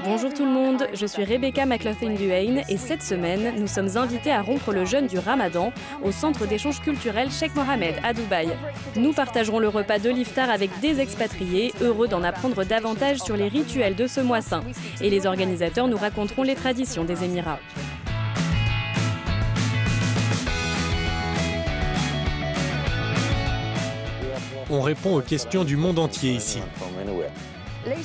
Bonjour tout le monde, je suis Rebecca McLaughlin-Duane et cette semaine, nous sommes invités à rompre le jeûne du Ramadan au centre d'échange culturel Sheikh Mohammed à Dubaï. Nous partagerons le repas de l'iftar avec des expatriés, heureux d'en apprendre davantage sur les rituels de ce mois saint. Et les organisateurs nous raconteront les traditions des Émirats. On répond aux questions du monde entier ici.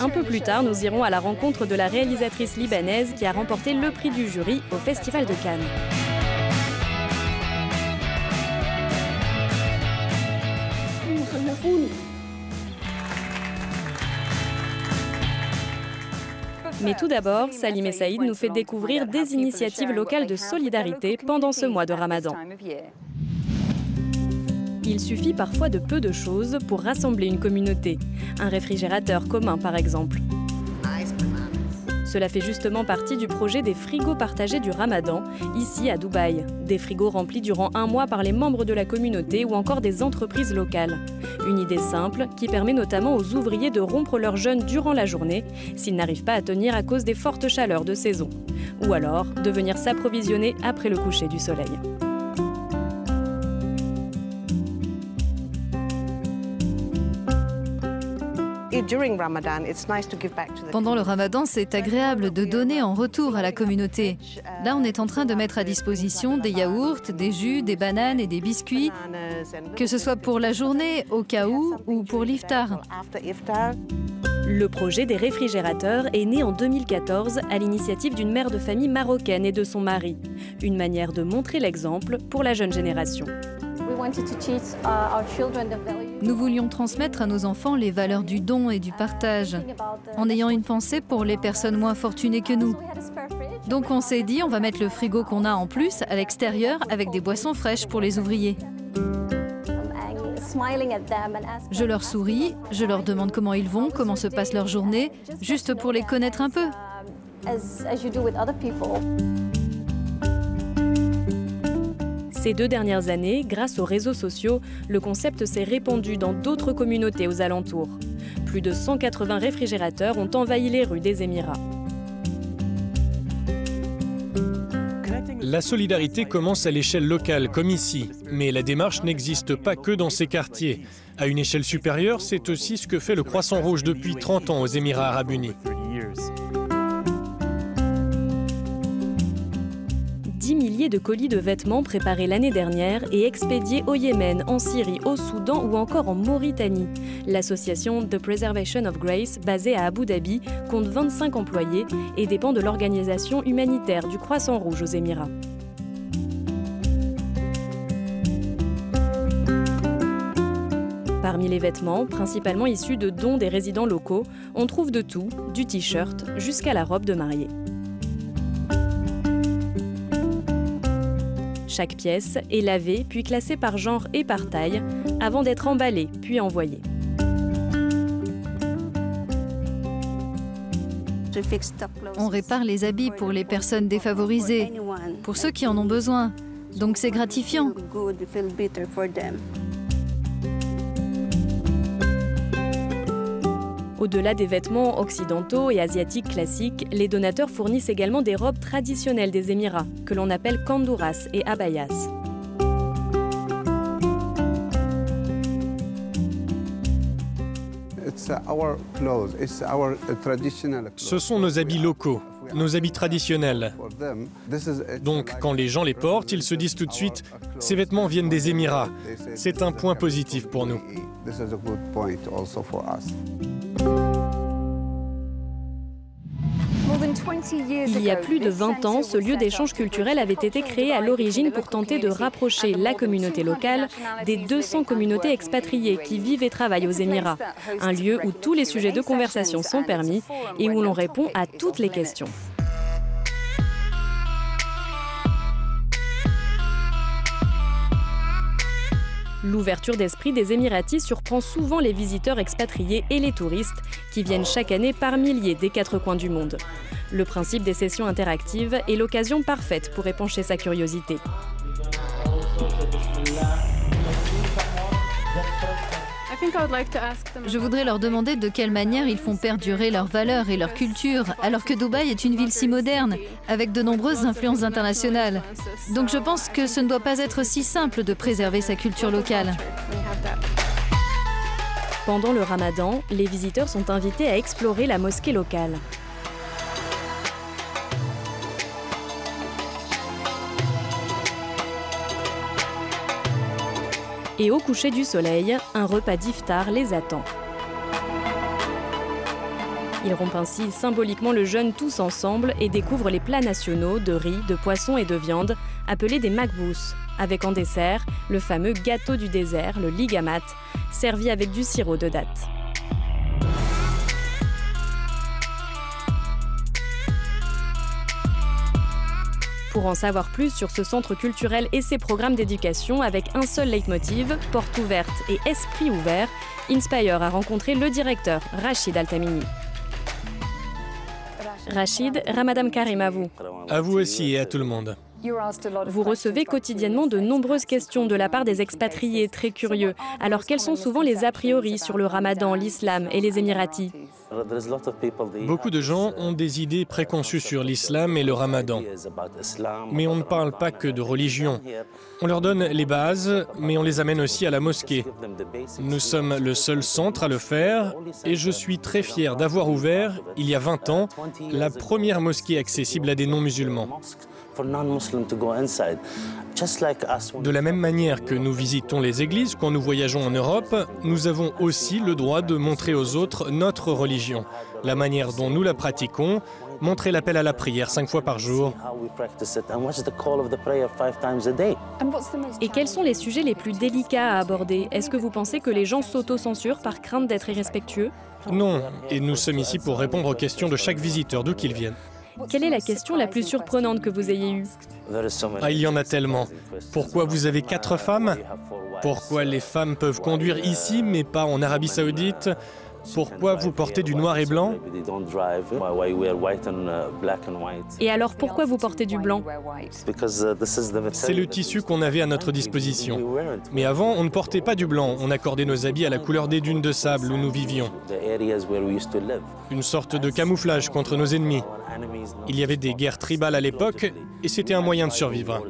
Un peu plus tard, nous irons à la rencontre de la réalisatrice libanaise qui a remporté le prix du jury au Festival de Cannes. Mais tout d'abord, Salim et Saïd nous fait découvrir des initiatives locales de solidarité pendant ce mois de Ramadan. Il suffit parfois de peu de choses pour rassembler une communauté. Un réfrigérateur commun, par exemple. Cela fait justement partie du projet des frigos partagés du Ramadan, ici à Dubaï. Des frigos remplis durant un mois par les membres de la communauté ou encore des entreprises locales. Une idée simple qui permet notamment aux ouvriers de rompre leur jeûne durant la journée s'ils n'arrivent pas à tenir à cause des fortes chaleurs de saison. Ou alors de venir s'approvisionner après le coucher du soleil. Pendant le Ramadan, c'est agréable de donner en retour à la communauté. Là, on est en train de mettre à disposition des yaourts, des jus, des bananes et des biscuits, que ce soit pour la journée, au cas où, ou pour l'iftar. Le projet des réfrigérateurs est né en 2014 à l'initiative d'une mère de famille marocaine et de son mari. Une manière de montrer l'exemple pour la jeune génération. Nous voulions transmettre à nos enfants les valeurs du don et du partage, en ayant une pensée pour les personnes moins fortunées que nous. Donc on s'est dit, on va mettre le frigo qu'on a en plus à l'extérieur avec des boissons fraîches pour les ouvriers. Je leur souris, je leur demande comment ils vont, comment se passe leur journée, juste pour les connaître un peu. Ces 2 dernières années, grâce aux réseaux sociaux, le concept s'est répandu dans d'autres communautés aux alentours. Plus de 180 réfrigérateurs ont envahi les rues des Émirats. La solidarité commence à l'échelle locale, comme ici. Mais la démarche n'existe pas que dans ces quartiers. À une échelle supérieure, c'est aussi ce que fait le Croissant Rouge depuis 30 ans aux Émirats Arabes Unis. 10 milliers de colis de vêtements préparés l'année dernière et expédiés au Yémen, en Syrie, au Soudan ou encore en Mauritanie. L'association The Preservation of Grace, basée à Abu Dhabi, compte 25 employés et dépend de l'organisation humanitaire du Croissant Rouge aux Émirats. Parmi les vêtements, principalement issus de dons des résidents locaux, on trouve de tout, du t-shirt jusqu'à la robe de mariée. Chaque pièce est lavée puis classée par genre et par taille avant d'être emballée puis envoyée. On répare les habits pour les personnes défavorisées, pour ceux qui en ont besoin. Donc c'est gratifiant. Au-delà des vêtements occidentaux et asiatiques classiques, les donateurs fournissent également des robes traditionnelles des Émirats, que l'on appelle kandouras et abayas. Ce sont nos habits locaux, nos habits traditionnels. Donc, quand les gens les portent, ils se disent tout de suite « ces vêtements viennent des Émirats ». C'est un point positif pour nous. Il y a plus de 20 ans, ce lieu d'échange culturel avait été créé à l'origine pour tenter de rapprocher la communauté locale des 200 communautés expatriées qui vivent et travaillent aux Émirats. Un lieu où tous les sujets de conversation sont permis et où l'on répond à toutes les questions. L'ouverture d'esprit des Émiratis surprend souvent les visiteurs expatriés et les touristes qui viennent chaque année par milliers des 4 coins du monde. Le principe des sessions interactives est l'occasion parfaite pour épancher sa curiosité. Je voudrais leur demander de quelle manière ils font perdurer leurs valeurs et leur culture, alors que Dubaï est une ville si moderne, avec de nombreuses influences internationales. Donc je pense que ce ne doit pas être si simple de préserver sa culture locale. Pendant le Ramadan, les visiteurs sont invités à explorer la mosquée locale. Et au coucher du soleil, un repas d'iftar les attend. Ils rompent ainsi symboliquement le jeûne tous ensemble et découvrent les plats nationaux de riz, de poisson et de viande, appelés des makbous, avec en dessert le fameux gâteau du désert, le ligamat, servi avec du sirop de date. Pour en savoir plus sur ce centre culturel et ses programmes d'éducation avec un seul leitmotiv, porte ouverte et esprit ouvert, Inspire a rencontré le directeur, Rachid Altamini. Rachid, Ramadan Karim à vous. À vous aussi et à tout le monde. Vous recevez quotidiennement de nombreuses questions de la part des expatriés très curieux. Alors quels sont souvent les a priori sur le Ramadan, l'islam et les Émiratis? Beaucoup de gens ont des idées préconçues sur l'islam et le Ramadan. Mais on ne parle pas que de religion. On leur donne les bases, mais on les amène aussi à la mosquée. Nous sommes le seul centre à le faire et je suis très fier d'avoir ouvert, il y a 20 ans, la première mosquée accessible à des non-musulmans. De la même manière que nous visitons les églises quand nous voyageons en Europe, nous avons aussi le droit de montrer aux autres notre religion, la manière dont nous la pratiquons, montrer l'appel à la prière 5 fois par jour. Et quels sont les sujets les plus délicats à aborder? Est-ce que vous pensez que les gens s'auto-censurent par crainte d'être irrespectueux? Non, et nous sommes ici pour répondre aux questions de chaque visiteur, d'où qu'il vienne. Quelle est la question la plus surprenante que vous ayez eue? Ah, il y en a tellement. Pourquoi vous avez 4 femmes? Pourquoi les femmes peuvent conduire ici mais pas en Arabie Saoudite? Pourquoi vous portez du noir et blanc? Et alors pourquoi vous portez du blanc? C'est le tissu qu'on avait à notre disposition. Mais avant, on ne portait pas du blanc. On accordait nos habits à la couleur des dunes de sable où nous vivions. Une sorte de camouflage contre nos ennemis. Il y avait des guerres tribales à l'époque et c'était un moyen de survivre.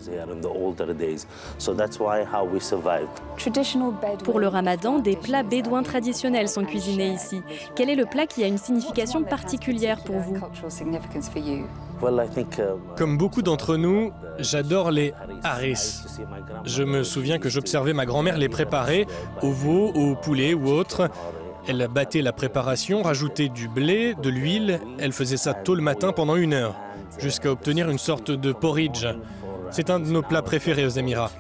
Pour le Ramadan, des plats bédouins traditionnels sont cuisinés ici. Quel est le plat qui a une signification particulière pour vous? Comme beaucoup d'entre nous, j'adore les haris. Je me souviens que j'observais ma grand-mère les préparer au veau, au poulet ou autre. Elle battait la préparation, rajoutait du blé, de l'huile. Elle faisait ça tôt le matin pendant 1 heure, jusqu'à obtenir une sorte de porridge. C'est un de nos plats préférés aux Émirats.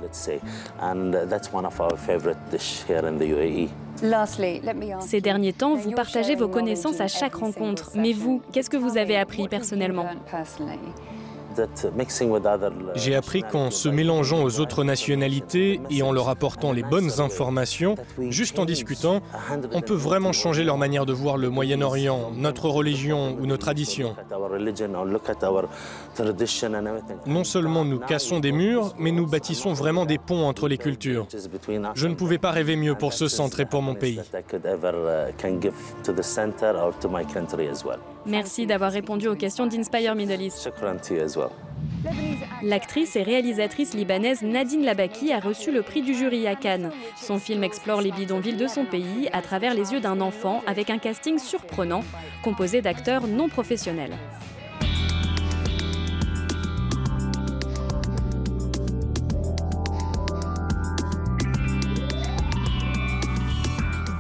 Ces derniers temps, vous partagez vos connaissances à chaque rencontre. Mais vous, qu'est-ce que vous avez appris personnellement? J'ai appris qu'en se mélangeant aux autres nationalités et en leur apportant les bonnes informations, juste en discutant, on peut vraiment changer leur manière de voir le Moyen-Orient, notre religion ou nos traditions. Non seulement nous cassons des murs, mais nous bâtissons vraiment des ponts entre les cultures. Je ne pouvais pas rêver mieux pour ce centre et pour mon pays. Merci d'avoir répondu aux questions d'Inspire Middle East. L'actrice et réalisatrice libanaise Nadine Labaki a reçu le prix du jury à Cannes. Son film explore les bidonvilles de son pays à travers les yeux d'un enfant avec un casting surprenant, composé d'acteurs non professionnels.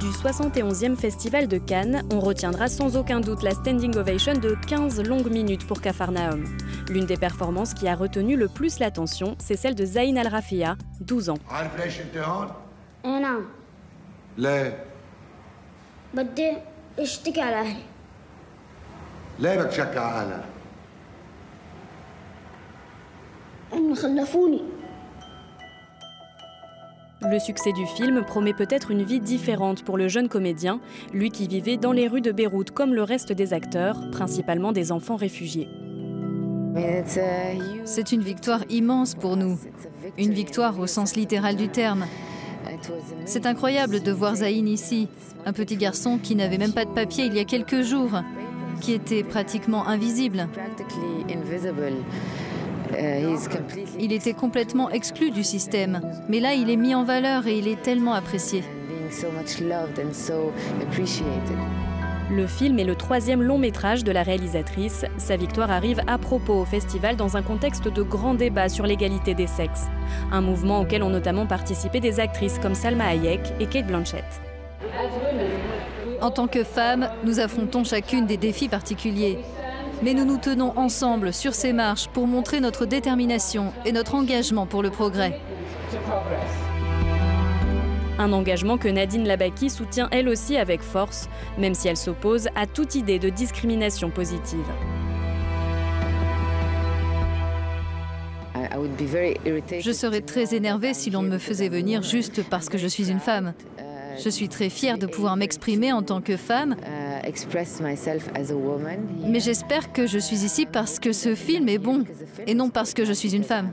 Du 71e Festival de Cannes, on retiendra sans aucun doute la standing ovation de 15 longues minutes pour Capharnaüm. L'une des performances qui a retenu le plus l'attention, c'est celle de Zayn Al-Rafia, 12 ans. Le succès du film promet peut-être une vie différente pour le jeune comédien, lui qui vivait dans les rues de Beyrouth comme le reste des acteurs, principalement des enfants réfugiés. C'est une victoire immense pour nous, une victoire au sens littéral du terme. C'est incroyable de voir Zayn ici, un petit garçon qui n'avait même pas de papier il y a quelques jours, qui était pratiquement invisible. Il était complètement exclu du système, mais là il est mis en valeur et il est tellement apprécié. Le film est le 3e long métrage de la réalisatrice. Sa victoire arrive à propos au festival dans un contexte de grand débat sur l'égalité des sexes. Un mouvement auquel ont notamment participé des actrices comme Salma Hayek et Cate Blanchett. En tant que femmes, nous affrontons chacune des défis particuliers. Mais nous nous tenons ensemble sur ces marches pour montrer notre détermination et notre engagement pour le progrès. Un engagement que Nadine Labaki soutient elle aussi avec force, même si elle s'oppose à toute idée de discrimination positive. Je serais très énervée si l'on me faisait venir juste parce que je suis une femme. Je suis très fière de pouvoir m'exprimer en tant que femme, mais j'espère que je suis ici parce que ce film est bon et non parce que je suis une femme.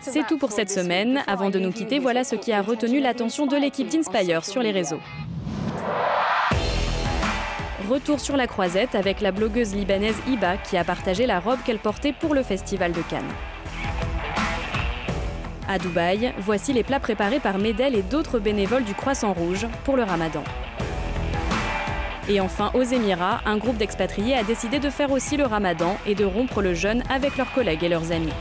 C'est tout pour cette semaine. Avant de nous quitter, voilà ce qui a retenu l'attention de l'équipe d'Inspire sur les réseaux. Retour sur la croisette avec la blogueuse libanaise Hiba qui a partagé la robe qu'elle portait pour le festival de Cannes. À Dubaï, voici les plats préparés par Medel et d'autres bénévoles du Croissant Rouge pour le Ramadan. Et enfin, aux Émirats, un groupe d'expatriés a décidé de faire aussi le Ramadan et de rompre le jeûne avec leurs collègues et leurs amis.